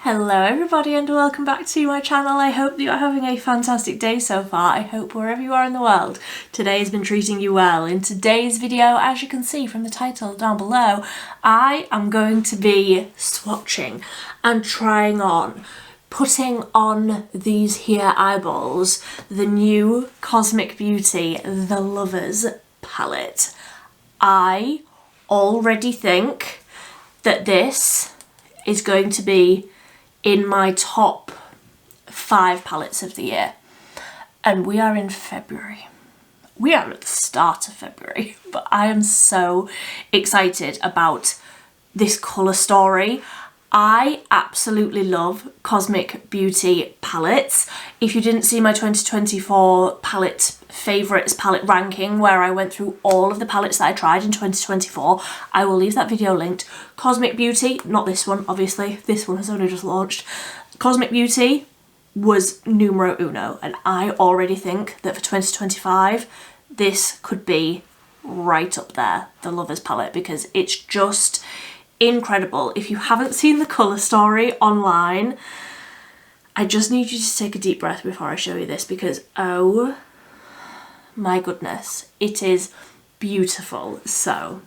Hello everybody and welcome back to my channel. I hope that you're having a fantastic day so far. I hope wherever you are in the world, today has been treating you well. In today's video, as you can see from the title down below, I am going to be swatching and trying on, putting on these here eyeballs, the new Cosmic Beauty The Lovers palette. I already think that this is going to be in my top 5 palettes of the year. And we are in February. We are at the start of February, but I am so excited about this colour story. I absolutely love Cosmic Beauty palettes. If you didn't see my 2024 palette favourites palette ranking where I went through all of the palettes that I tried in 2024, I will leave that video linked. Cosmic Beauty, not this one obviously, this one has only just launched. Cosmic Beauty was numero uno, and I already think that for 2025 this could be right up there, the Lovers palette, because it's just incredible. If you haven't seen the colour story online, I just need you to take a deep breath before I show you this, because oh my goodness, it is beautiful. So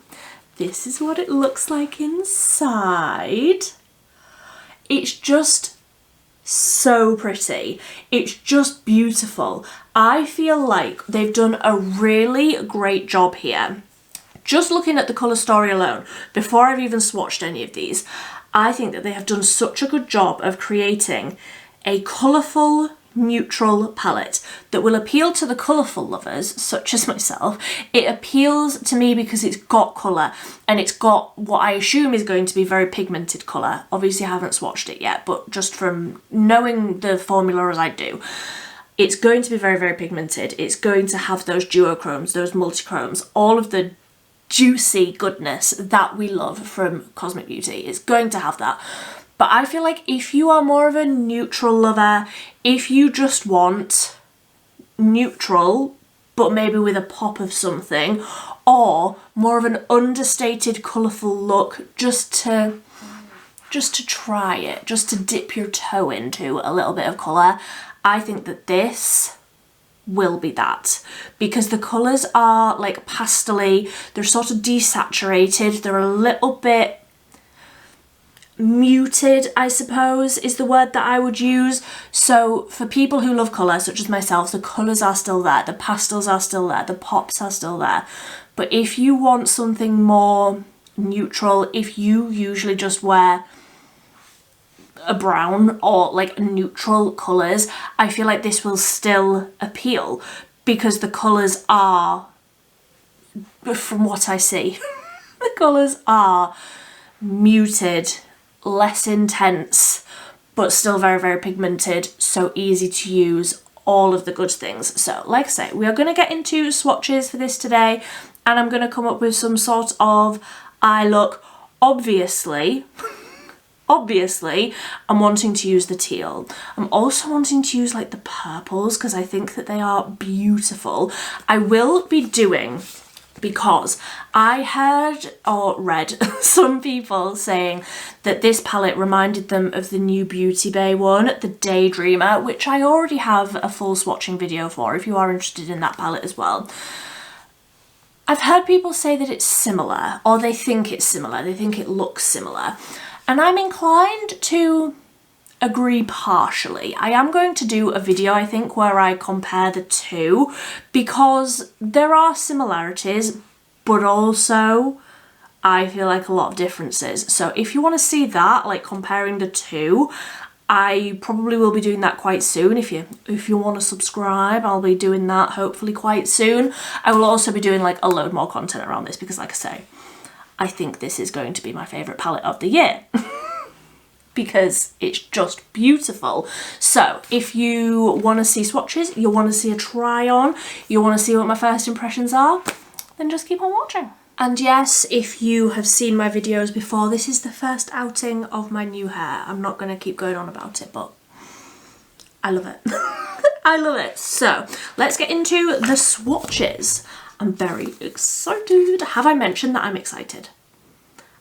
this is what it looks like inside. It's just so pretty. It's just beautiful. I feel like they've done a really great job here. Just looking at the colour story alone, before I've even swatched any of these, I think that they have done such a good job of creating a colourful, neutral palette that will appeal to the colourful lovers, such as myself. It appeals to me because it's got colour, and it's got what I assume is going to be very pigmented colour. Obviously I haven't swatched it yet, but just from knowing the formula as I do, it's going to be very, very pigmented. It's going to have those duochromes, those multichromes, all of the juicy goodness that we love from Cosmic Beauty. It's going to have that. But I feel like if you are more of a neutral lover, if you just want neutral but maybe with a pop of something, or more of an understated colourful look, just to try it, just to dip your toe into a little bit of colour, I think that this will be that, because the colours are like pastel-y, they're sort of desaturated, they're a little bit muted, I suppose is the word that I would use. So for people who love colour, such as myself, the colours are still there, the pastels are still there, the pops are still there. But if you want something more neutral, if you usually just wear a brown or like neutral colours, I feel like this will still appeal, because the colours are, from what I see, the colours are muted, less intense, but still very, very pigmented, so easy to use, all of the good things. So like I say, we are going to get into swatches for this today, and I'm going to come up with some sort of eye look. Obviously, I'm wanting to use the teal. I'm also wanting to use like the purples, because I think that they are beautiful. I will be doing, because I heard or read some people saying that this palette reminded them of the new Beauty Bay one, the Daydreamer, which I already have a full swatching video for if you are interested in that palette as well. I've heard people say that it's similar, or they think it's similar, they think it looks similar. And I'm inclined to agree partially. I am going to do a video, I think, where I compare the two, because there are similarities, but also I feel like a lot of differences. So if you want to see that, like comparing the two, I probably will be doing that quite soon. If you want to subscribe, I'll be doing that hopefully quite soon. I will also be doing like a load more content around this, because like I say, I think this is going to be my favourite palette of the year because it's just beautiful. So if you want to see swatches, you want to see a try on, you want to see what my first impressions are, then just keep on watching. And yes, if you have seen my videos before, this is the first outing of my new hair. I'm not going to keep going on about it, but I love it. I love it. So let's get into the swatches. I'm very excited. Have I mentioned that I'm excited?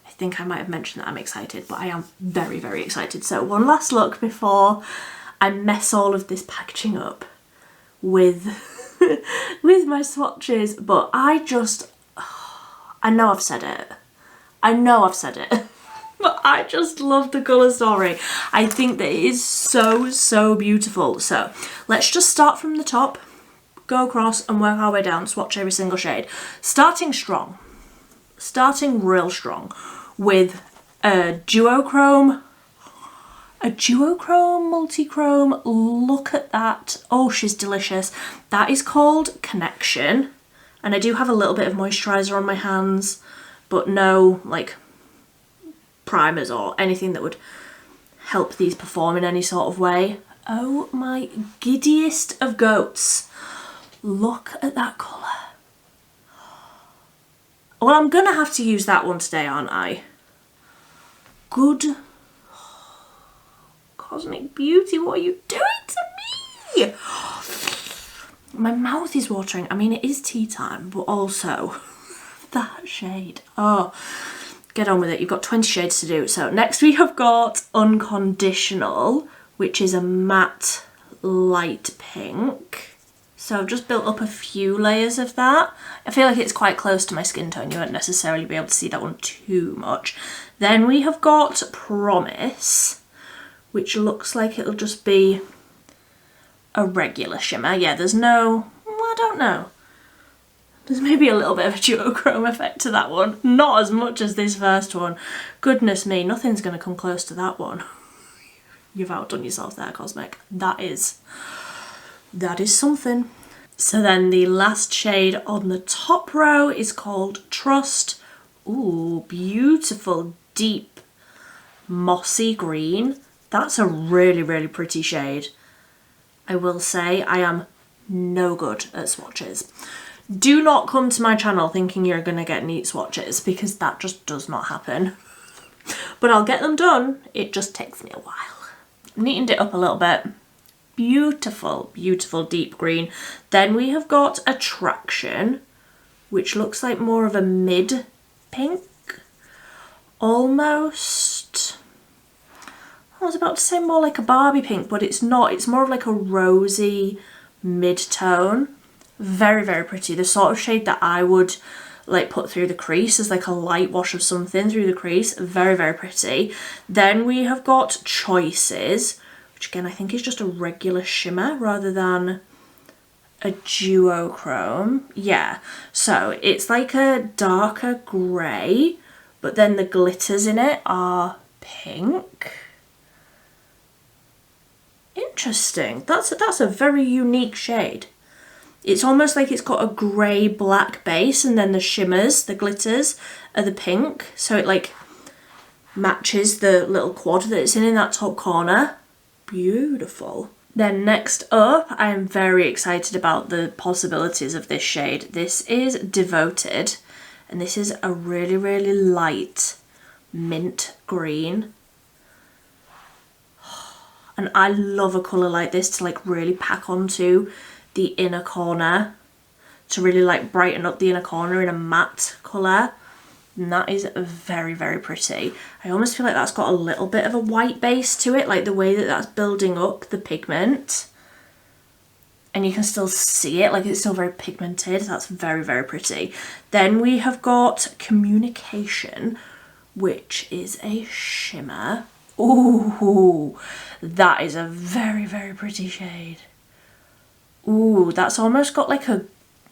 I think I might have mentioned that I'm excited, but I am very, very excited. So one last look before I mess all of this packaging up with with my swatches. But I know I've said it. I know I've said it. But I just love the colour story. I think that it is so, so beautiful. So let's just start from the top, go across and work our way down, swatch every single shade. Starting strong, starting real strong with a duochrome, multichrome. Look at that. Oh, she's delicious. That is called Connection. And I do have a little bit of moisturiser on my hands, but no like primers or anything that would help these perform in any sort of way. Oh my giddiest of goats. Look at that colour. Well, I'm gonna have to use that one today, aren't I? Good cosmic beauty, what are you doing to me? My mouth is watering. I mean, it is tea time, but also that shade. Oh, get on with it. You've got 20 shades to do. So next we have got Unconditional, which is a matte light pink. So I've just built up a few layers of that. I feel like it's quite close to my skin tone. You won't necessarily be able to see that one too much. Then we have got Promise, which looks like it'll just be a regular shimmer. Yeah, there's no, I don't know. There's maybe a little bit of a duochrome effect to that one. Not as much as this first one. Goodness me, nothing's going to come close to that one. You've outdone yourself there, Cosmic. That is something. So then the last shade on the top row is called Trust. Ooh, beautiful, deep, mossy green. That's a really, really pretty shade. I will say I am no good at swatches. Do not come to my channel thinking you're going to get neat swatches, because that just does not happen. But I'll get them done. It just takes me a while. Neatened it up a little bit. Beautiful, beautiful deep green. Then we have got Attraction, which looks like more of a mid pink. Almost, I was about to say more like a Barbie pink, but it's not. It's more of like a rosy mid-tone. Very, very pretty. The sort of shade that I would like put through the crease as like a light wash of something through the crease. Very, very pretty. Then we have got Choices, which again I think is just a regular shimmer rather than a duochrome. Yeah, so it's like a darker grey, but then the glitters in it are pink. Interesting. That's a very unique shade. It's almost like it's got a grey black base, and then the shimmers, the glitters, are the pink. So it like matches the little quad that it's in that top corner. Beautiful. Then next up, I am very excited about the possibilities of this shade. This is Devoted, and this is a really, really light mint green. And I love a colour like this to like really pack onto the inner corner, to really like brighten up the inner corner in a matte colour. And that is very, very pretty. I almost feel like that's got a little bit of a white base to it, like the way that that's building up the pigment. And you can still see it, like it's still very pigmented. That's very, very pretty. Then we have got Communication, which is a shimmer. Ooh, that is a very, very pretty shade. Ooh, that's almost got like a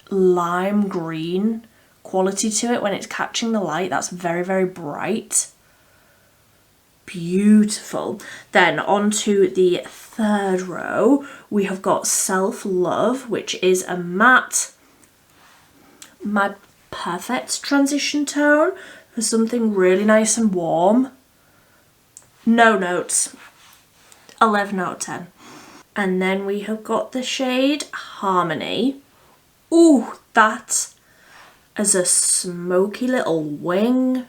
lime green quality to it when it's catching the light. That's very, very bright. Beautiful. Then onto the third row, we have got Self Love, which is a matte, my perfect transition tone for something really nice and warm. No notes. 11 out of 10. And then we have got the shade Harmony. Ooh, that as a smoky little wing.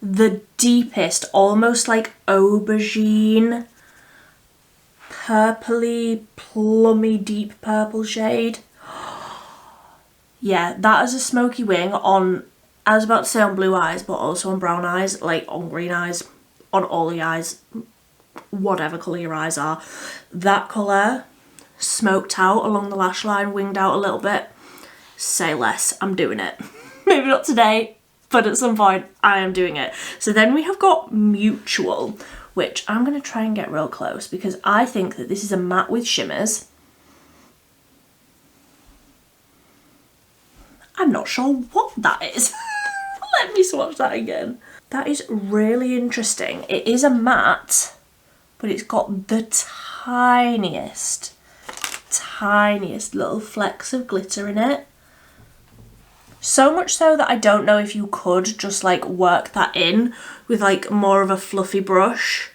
The deepest, almost like aubergine, purpley, plummy, deep purple shade. Yeah, that as a smoky wing on I was about to say on blue eyes, but also on brown eyes, like on green eyes, on all the eyes, whatever colour your eyes are. That colour, smoked out along the lash line, winged out a little bit. Say less, I'm doing it. Maybe not today, but at some point I am doing it. So then we have got Mutual, which I'm going to try and get real close because I think that this is a matte with shimmers. I'm not sure what that is. Let me swatch that again. That is really interesting. It is a matte, but it's got the tiniest little flecks of glitter in it. So much so that I don't know if you could just like work that in with like more of a fluffy brush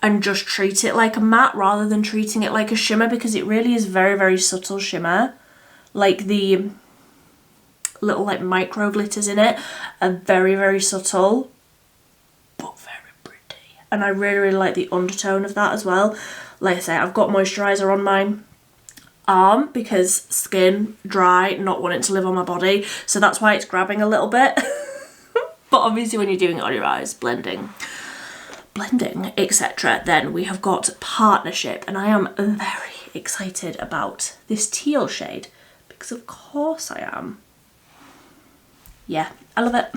and just treat it like a matte rather than treating it like a shimmer, because it really is very, very subtle shimmer. Like the little like micro glitters in it are very, very subtle but very pretty, and I really, really like the undertone of that as well. Like I say, I've got moisturiser on my arm because skin dry, not wanting to live on my body, so that's why it's grabbing a little bit. But obviously when you're doing it on your eyes, blending, etc., then we have got Partnership, and I am very excited about this teal shade because of course I am. Yeah, I love it.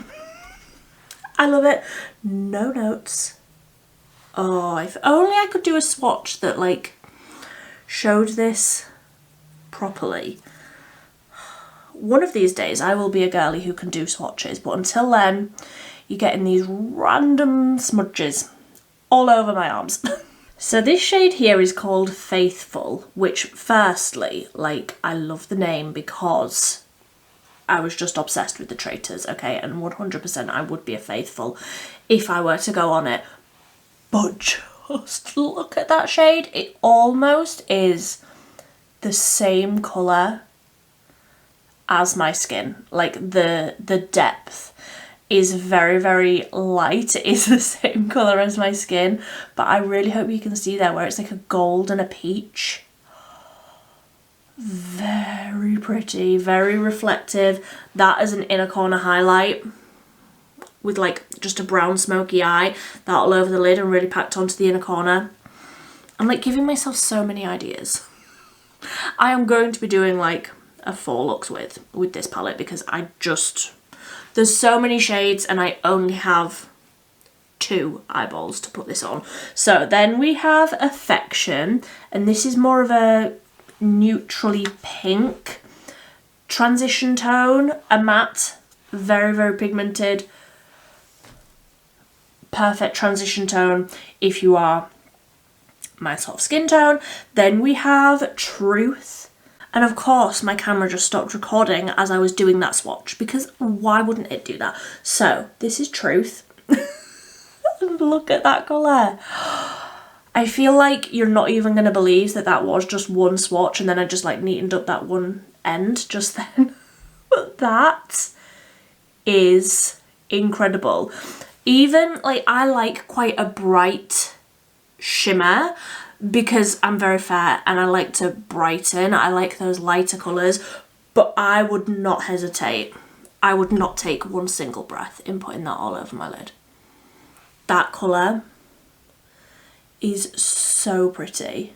I love it. No notes. Oh, if only I could do a swatch that like showed this properly. One of these days I will be a girly who can do swatches, but until then you're getting these random smudges all over my arms. So this shade here is called Faithful, which firstly, like, I love the name because I was just obsessed with the Traitors, okay, and 100% I would be a Faithful if I were to go on it. But just look at that shade. It almost is the same colour as my skin. Like the depth is very, very light. It is the same colour as my skin, but I really hope you can see there where it's like a gold and a peach. Very pretty, very reflective. That is an inner corner highlight with like just a brown smoky eye, that all over the lid and really packed onto the inner corner. I'm like giving myself so many ideas. I am going to be doing like a 4 looks with this palette because there's so many shades and I only have 2 eyeballs to put this on. So then we have Affection, and this is more of a neutrally pink transition tone, a matte, very, very pigmented, perfect transition tone if you are my sort of skin tone. Then we have Truth, and of course my camera just stopped recording as I was doing that swatch because why wouldn't it do that? So this is Truth. Look at that colour. I feel like you're not even going to believe that that was just one swatch and then I just like neatened up that one end just then. But that is incredible. Even like I like quite a bright shimmer because I'm very fair and I like to brighten. I like those lighter colours, but I would not hesitate. I would not take one single breath in putting that all over my lid. That colour is so pretty.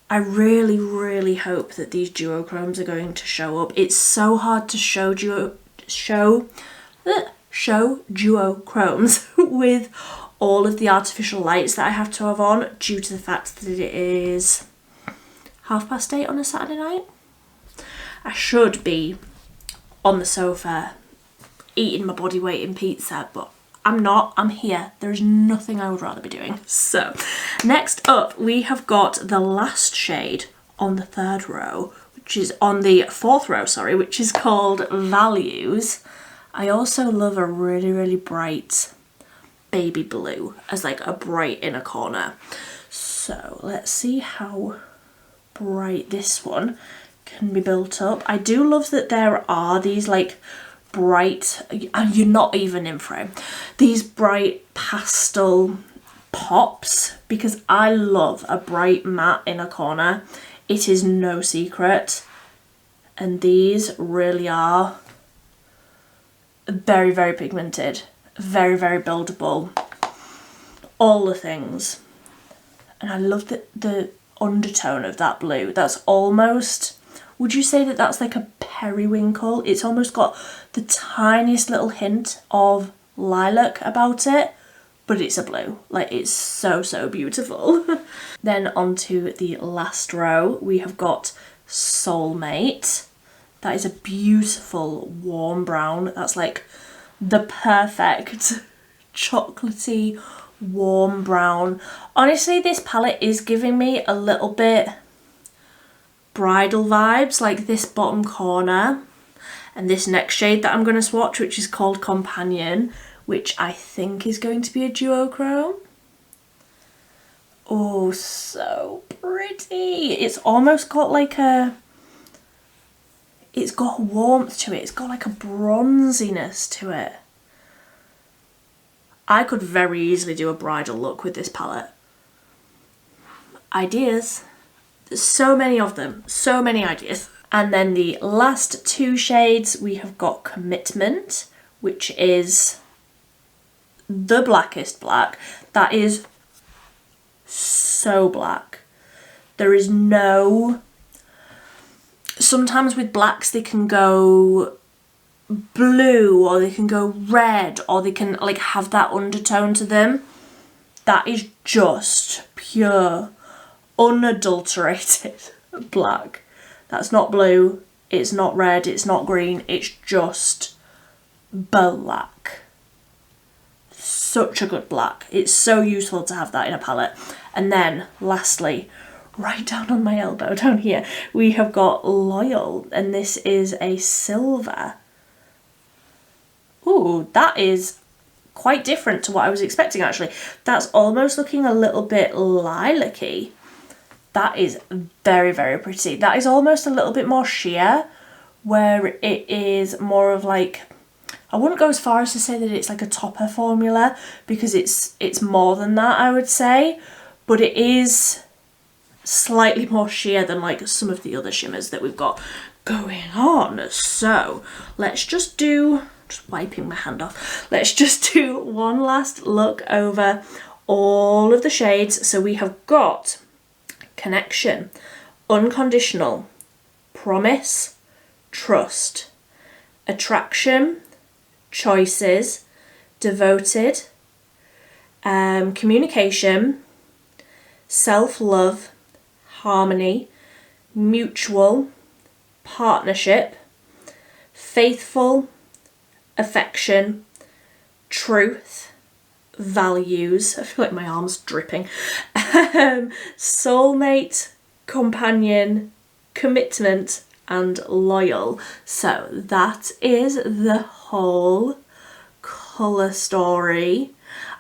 I really, really hope that these duochromes are going to show up. It's so hard to show duochromes with all of the artificial lights that I have to have on due to the fact that it is 8:30 on a Saturday night. I should be on the sofa eating my body weight in pizza, but I'm not. I'm here. There's nothing I would rather be doing. So next up we have got the last shade on the 3rd row, which is on the 4th row, sorry, which is called Values. I also love a really, really bright baby blue as like a bright inner corner. So let's see how bright this one can be built up. I do love that there are these like bright, and you're not even in frame, these bright pastel pops because I love a bright matte inner corner. It is no secret, and these really are Very, very pigmented, very, very buildable, all the things. And I love the undertone of that blue. That's almost, would you say that that's like a periwinkle? It's almost got the tiniest little hint of lilac about it, but it's a blue. Like, it's so, so beautiful. Then onto the last row, we have got Soulmate. That is a beautiful warm brown. That's like the perfect chocolatey warm brown. Honestly, this palette is giving me a little bit bridal vibes, like this bottom corner and this next shade that I'm going to swatch, which is called Companion, which I think is going to be a duochrome. Oh, so pretty. It's almost got like a, it's got warmth to it. It's got like a bronziness to it. I could very easily do a bridal look with this palette. Ideas. There's so many of them. So many ideas. And then the last two shades, we have got Commitment, which is the blackest black. That is so black. There is no... Sometimes with blacks they can go blue or they can go red or they can like have that undertone to them. That is just pure, unadulterated black. That's not blue, it's not red, it's not green, it's just black. Such a good black. It's so useful to have that in a palette. And then lastly, right down on my elbow down here, we have got Loyal, and this is a silver. Ooh, that is quite different to what I was expecting actually. That's almost looking a little bit lilac-y. That is very, very pretty. That is almost a little bit more sheer, where it is more of like, I wouldn't go as far as to say that it's like a topper formula, because it's more than that, I would say, but it is slightly more sheer than like some of the other shimmers that we've got going on. So let's just wiping my hand off, let's just do one last look over all of the shades. So we have got Connection, Unconditional, Promise, Trust, Attraction, Choices, Devoted, Communication, Self-Love, Harmony, Mutual, Partnership, Faithful, Affection, Truth, Values, I feel like my arm's dripping, Soulmate, Companion, Commitment, and Loyal. So that is the whole colour story.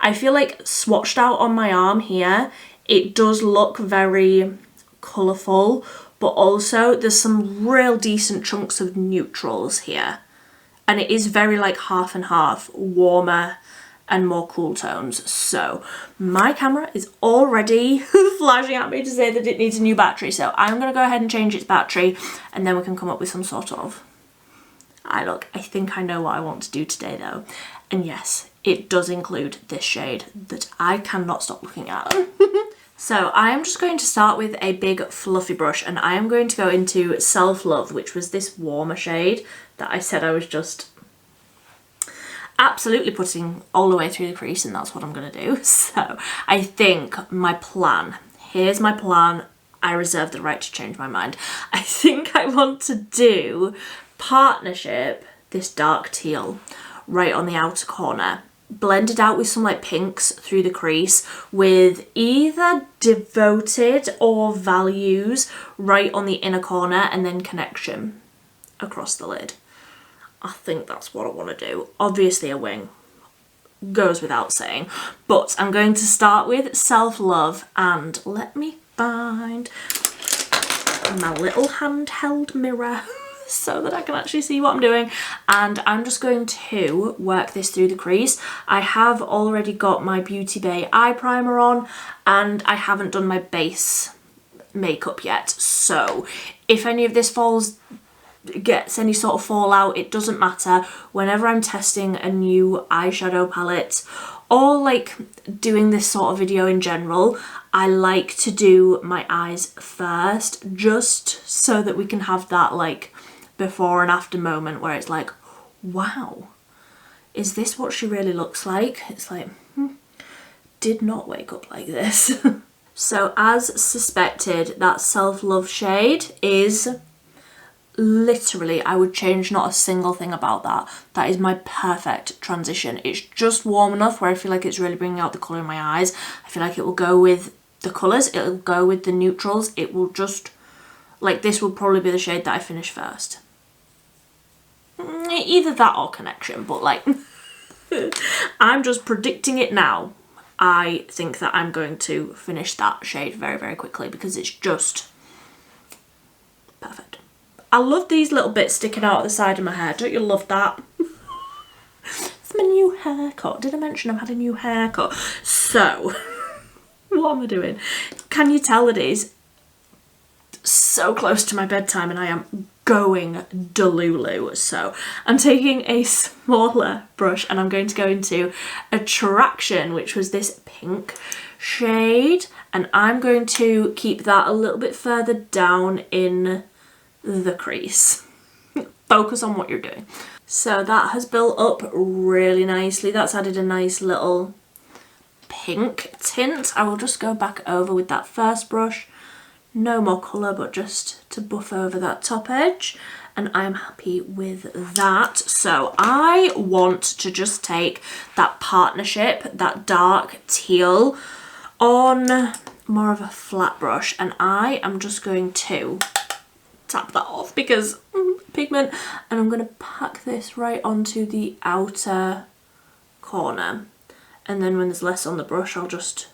I feel like swatched out on my arm here, it does look very colourful, but also there's some real decent chunks of neutrals here. And it is very like half and half, warmer and more cool tones. So my camera is already flashing at me to say that it needs a new battery. So I'm going to go ahead and change its battery, and then we can come up with some sort of... I think I know what I want to do today though. And yes, it does include this shade that I cannot stop looking at. So I am just going to start with a big fluffy brush, and I am going to go into Self-Love, which was this warmer shade that I said I was just absolutely putting all the way through the crease, and that's what I'm going to do. So I think my plan, here's my plan, I reserve the right to change my mind. I think I want to do Partnership, this dark teal, right on the outer corner, blended out with some like pinks through the crease, with either Devoted or Values right on the inner corner, and then Connection across the lid. I think that's what I want to do. Obviously a wing goes without saying, but I'm going to start with Self-Love, and let me find my little handheld mirror so that I can actually see what I'm doing, and I'm just going to work this through the crease. I have already got my Beauty Bay eye primer on, and I haven't done my base makeup yet, so if any of this falls gets any sort of fallout, it doesn't matter. Whenever I'm testing a new eyeshadow palette or like doing this sort of video in general, I like to do my eyes first, just so that we can have that like before and after moment where it's like, wow, is this what she really looks like? It's like, did not wake up like this. So as suspected, that Self-Love shade is literally, I would change not a single thing about that. That is my perfect transition. It's just warm enough where I feel like it's really bringing out the colour in my eyes. I feel like it will go with the colours, it'll go with the neutrals, it will just, like, this will probably be the shade that I finish first. Either that or Connection, but like, I'm just predicting it now. I think that I'm going to finish that shade very, very quickly because it's just perfect. I love these little bits sticking out at the side of my hair. Don't you love that? It's my new haircut. Did I mention I've had a new haircut? So, what am I doing? Can you tell it is so close to my bedtime and I am going delulu? So I'm taking a smaller brush and I'm going to go into Attraction, which was this pink shade, and I'm going to keep that a little bit further down in the crease. Focus on what you're doing. So that has built up really nicely. That's added a nice little pink tint. I will just go back over with that first brush. No more colour, but just to buff over that top edge, and I'm happy with that. So I want to just take that Partnership, that dark teal, on more of a flat brush, and I am just going to tap that off because pigment, and I'm going to pack this right onto the outer corner, and then when there's less on the brush I'll just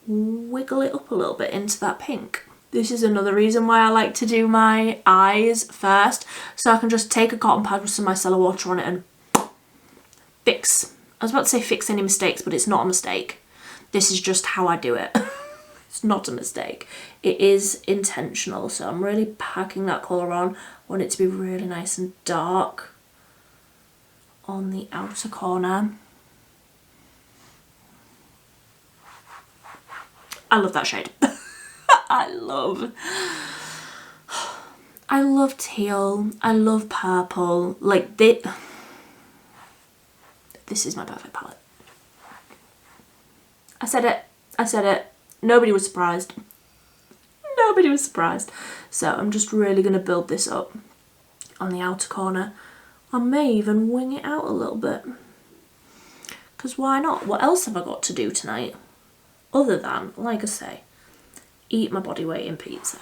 wiggle it up a little bit into that pink. This is another reason why I like to do my eyes first, so I can just take a cotton pad with some micellar water on it and fix. I was about to say fix any mistakes, but it's not a mistake. This is just how I do it. It's not a mistake. It is intentional, so I'm really packing that colour on. I want it to be really nice and dark on the outer corner. I love that shade. I love teal. I love purple. Like this is my perfect palette. I said it. I said it. Nobody was surprised. Nobody was surprised. So I'm just really going to build this up on the outer corner. I may even wing it out a little bit. Because why not? What else have I got to do tonight? Other than, like I say, eat my body weight in pizza.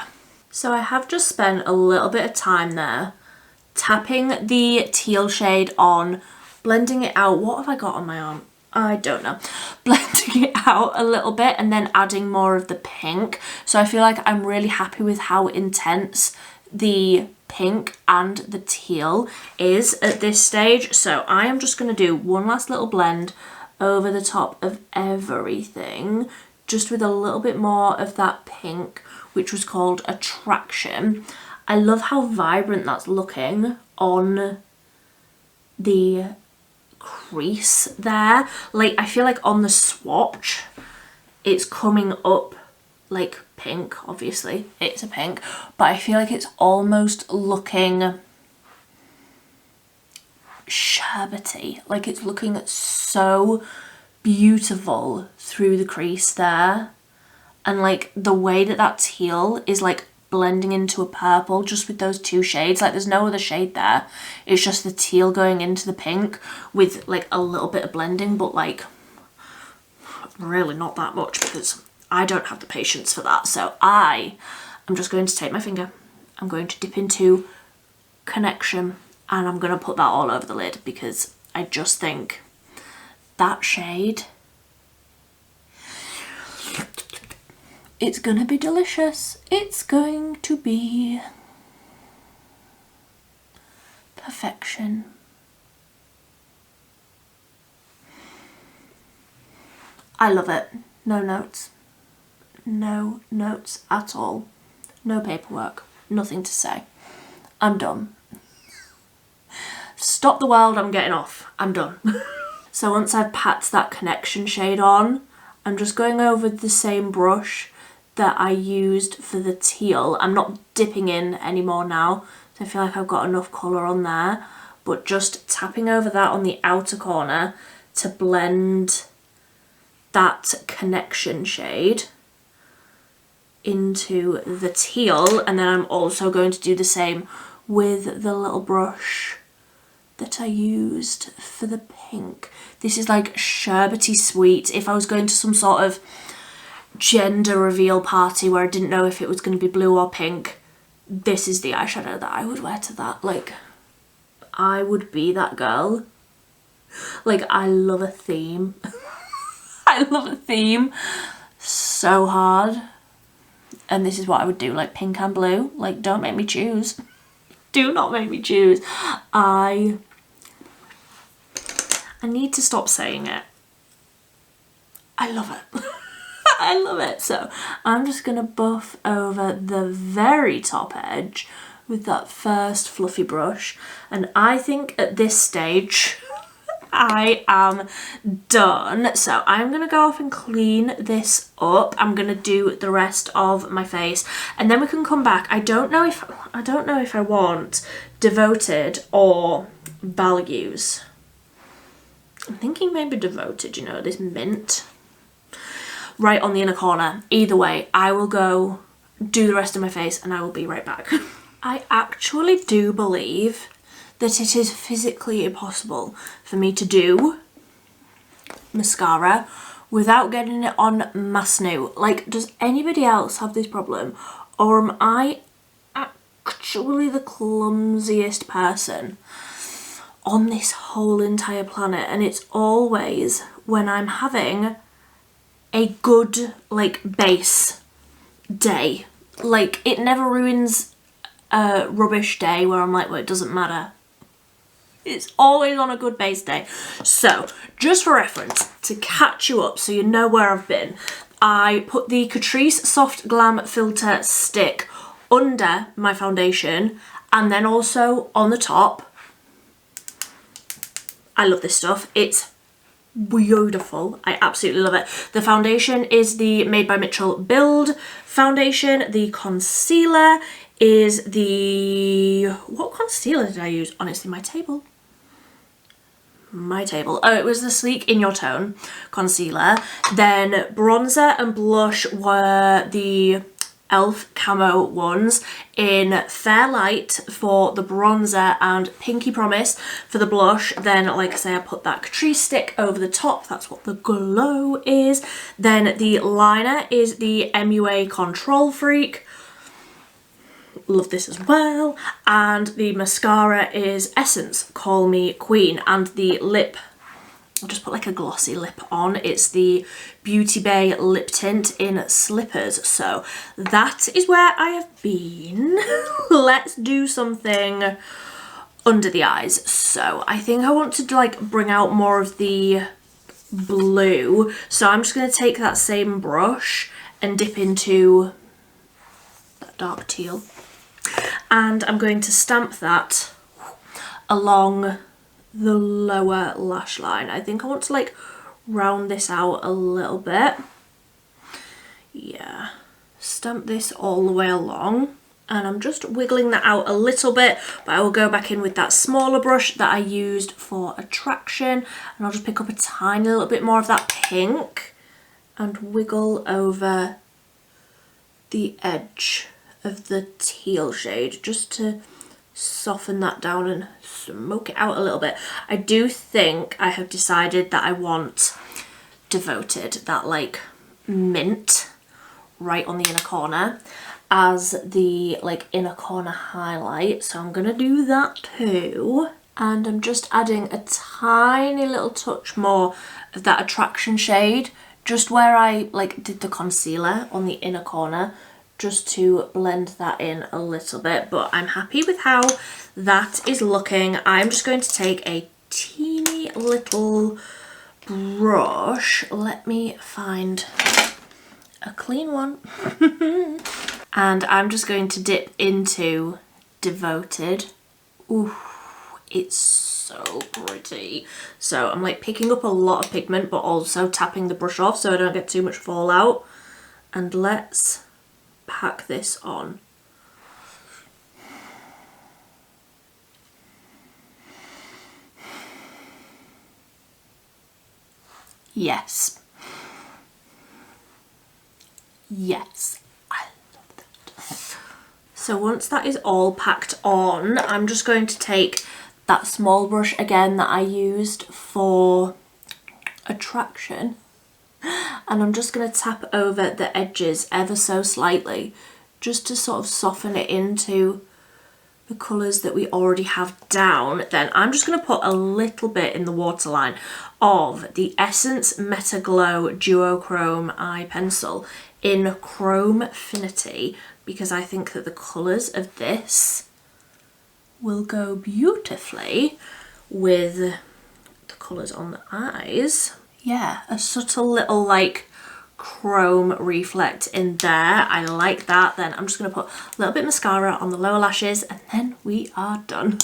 So I have just spent a little bit of time there tapping the teal shade on, blending it out. What have I got on my arm? I don't know. Blending it out a little bit and then adding more of the pink. So I feel like I'm really happy with how intense the pink and the teal is at this stage. So I am just going to do one last little blend over the top of everything, just with a little bit more of that pink, which was called Attraction. I love how vibrant that's looking on the crease there. Like, I feel like on the swatch it's coming up like pink. Obviously it's a pink, but I feel like it's almost looking sherbety, like it's looking so beautiful through the crease there, and like the way that that teal is like blending into a purple just with those two shades. Like there's no other shade there, it's just the teal going into the pink with like a little bit of blending, but like really not that much because I don't have the patience for that. So I am just going to take my finger, I'm going to dip into Connection, and I'm going to put that all over the lid because I just think that shade, it's going to be delicious. It's going to be perfection. I love it. No notes. No notes at all. No paperwork. Nothing to say. I'm done. Stop the world, I'm getting off. I'm done. So once I've packed that connection shade on, I'm just going over the same brush that I used for the teal. I'm not dipping in anymore now, so I feel like I've got enough colour on there, but just tapping over that on the outer corner to blend that connection shade into the teal. And then I'm also going to do the same with the little brush that I used for the pink. This is like sherbety sweet. If I was going to some sort of gender reveal party where I didn't know if it was going to be blue or pink, this is the eyeshadow that I would wear to that. Like, I would be that girl. Like, I love a theme. I love a theme so hard. And this is what I would do, like pink and blue. Like, don't make me choose. Do not make me choose. I need to stop saying it. I love it. I love it. So I'm just gonna buff over the very top edge with that first fluffy brush. And I think at this stage, I am done. So I'm gonna go off and clean this up. I'm gonna do the rest of my face and then we can come back. I don't know if I want Devoted or Values. I'm thinking maybe Devoted, you know, this mint right on the inner corner. Either way, I will go do the rest of my face and I will be right back. I actually do believe that it is physically impossible for me to do mascara without getting it on my snoot. Like, does anybody else have this problem? Or am I actually the clumsiest person on this whole entire planet? And it's always when I'm having a good, like, base day. Like, it never ruins a rubbish day where I'm like, well, it doesn't matter. It's always on a good base day. So, just for reference, to catch you up so you know where I've been, I put the Catrice Soft Glam Filter Stick under my foundation and then also on the top. I love this stuff. It's beautiful. I absolutely love it. The foundation is the Made by Mitchell Build foundation. The concealer is the... what concealer did I use? Honestly, my table. Oh, it was the Sleek In Your Tone concealer. Then bronzer and blush were the e.l.f. camo ones in Fair Light for the bronzer and Pinky Promise for the blush. Then, like I say, I put that Catrice stick over the top. That's what the glow is. Then the liner is the MUA Control Freak. Love this as well. And the mascara is Essence Call Me Queen. And the lip, I'll just put like a glossy lip on. It's the Beauty Bay lip tint in Slippers. So that is where I have been. Let's do something under the eyes. So I think I want to like bring out more of the blue. So I'm just going to take that same brush and dip into that dark teal. And I'm going to stamp that along the lower lash line. I think I want to like round this out a little bit. Yeah, stamp this all the way along. And I'm just wiggling that out a little bit, but I will go back in with that smaller brush that I used for Attraction. And I'll just pick up a tiny little bit more of that pink and wiggle over the edge of the teal shade just to soften that down and smoke it out a little bit. I do think I have decided that I want Devoted, that like mint right on the inner corner as the like inner corner highlight. So I'm gonna do that too. And I'm just adding a tiny little touch more of that Attraction shade just where I like did the concealer on the inner corner, just to blend that in a little bit. But I'm happy with how that is looking. I'm just going to take a teeny little brush. Let me find a clean one. And I'm just going to dip into devoted. Ooh, it's so pretty. So I'm like picking up a lot of pigment, but also tapping the brush off so I don't get too much fallout. And let's pack this on. Yes. Yes, I love that. So once that is all packed on, I'm just going to take that small brush again that I used for attraction, and I'm just going to tap over the edges ever so slightly just to sort of soften it into the colours that we already have down. Then I'm just going to put a little bit in the waterline of the Essence Meta Glow Duochrome eye pencil in Chrome Finity, because I think that the colours of this will go beautifully with the colours on the eyes. Yeah, a subtle little like chrome reflect in there. I like that. Then I'm just going to put a little bit of mascara on the lower lashes and then we are done.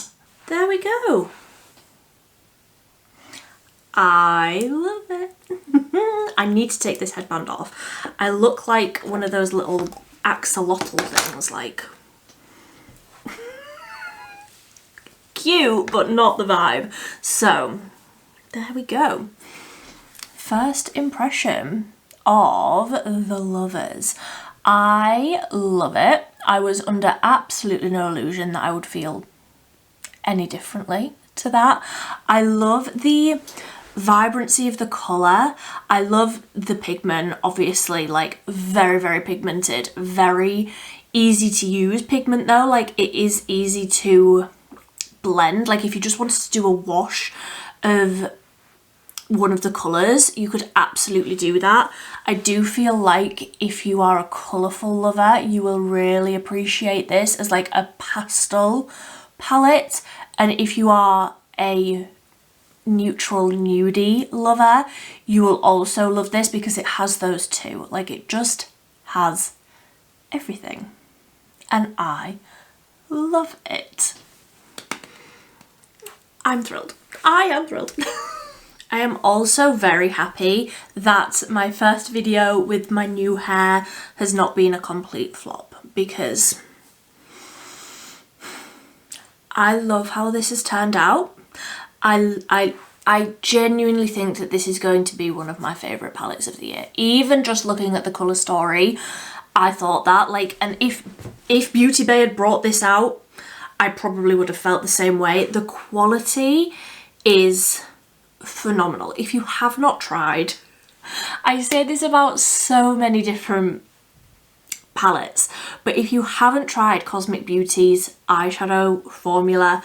There we go. I love it. I need to take this headband off. I look like one of those little axolotl things, like cute but not the vibe. So there we go. First impression of the Lovers. I love it. I was under absolutely no illusion that I would feel any differently to that. I love the vibrancy of the colour. I love the pigment, obviously, like very, very pigmented, very easy to use pigment though. Like it is easy to blend. Like if you just wanted to do a wash of one of the colours, you could absolutely do that. I do feel like if you are a colourful lover, you will really appreciate this as like a pastel palette. And if you are a neutral nudie lover, you will also love this because it has those two. Like it just has everything. And I love it. I'm thrilled. I am thrilled. I am also very happy that my first video with my new hair has not been a complete flop, because I love how this has turned out. I genuinely think that this is going to be one of my favourite palettes of the year. Even just looking at the colour story, I thought that, like, and if Beauty Bay had brought this out, I probably would have felt the same way. The quality is phenomenal. If you have not tried, I say this about so many different palettes, but if you haven't tried Cosmic Beauty's eyeshadow formula,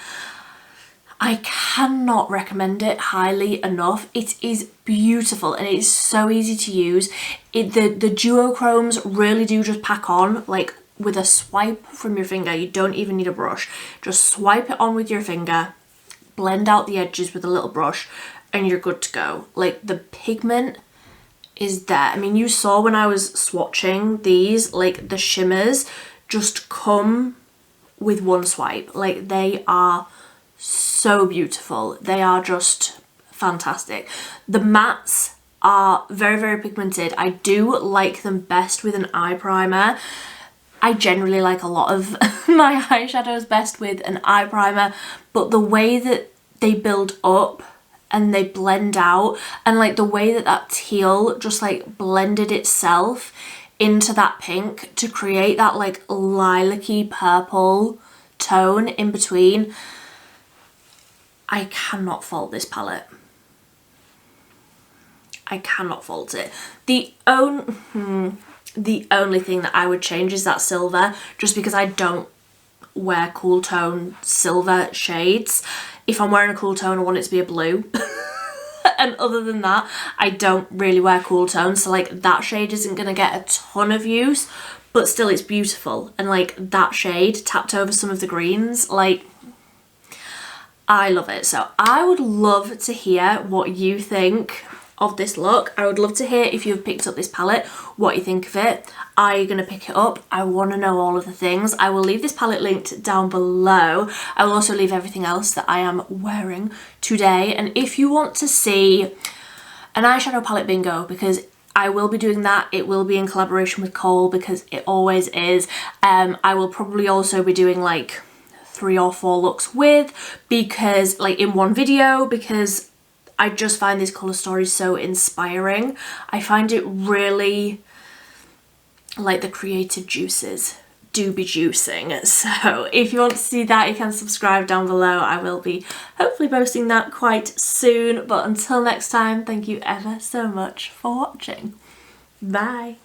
I cannot recommend it highly enough. It is beautiful and it is so easy to use. The duochromes really do just pack on, like with a swipe from your finger. You don't even need a brush. Just swipe it on with your finger, blend out the edges with a little brush, and you're good to go. Like the pigment is there. I mean, you saw when I was swatching these, like the shimmers just come with one swipe. Like they are so beautiful. They are just fantastic. The mattes are very, very pigmented. I do like them best with an eye primer. I generally like a lot of my eyeshadows best with an eye primer, but the way that they build up and they blend out, and like the way that that teal just like blended itself into that pink to create that like lilac-y purple tone in between, I cannot fault this palette. I cannot fault it. The only thing that I would change is that silver, just because I don't wear cool tone silver shades. If I'm wearing a cool tone, I want it to be a blue. And other than that, I don't really wear cool tones, so like that shade isn't gonna get a ton of use, but still it's beautiful. And like that shade tapped over some of the greens, like I love it. So I would love to hear what you think of this look. I would love to hear if you've picked up this palette, what you think of it. Are you going to pick it up? I want to know all of the things. I will leave this palette linked down below. I will also leave everything else that I am wearing today. And if you want to see an eyeshadow palette bingo, because I will be doing that. It will be in collaboration with Cole, because it always is. I will probably also be doing like 3 or 4 looks with, because like in one video, because I just find these colour stories so inspiring. I find it really, like, the creative juices do be juicing. So if you want to see that, you can subscribe down below. I will be hopefully posting that quite soon. But until next time, thank you ever so much for watching. Bye.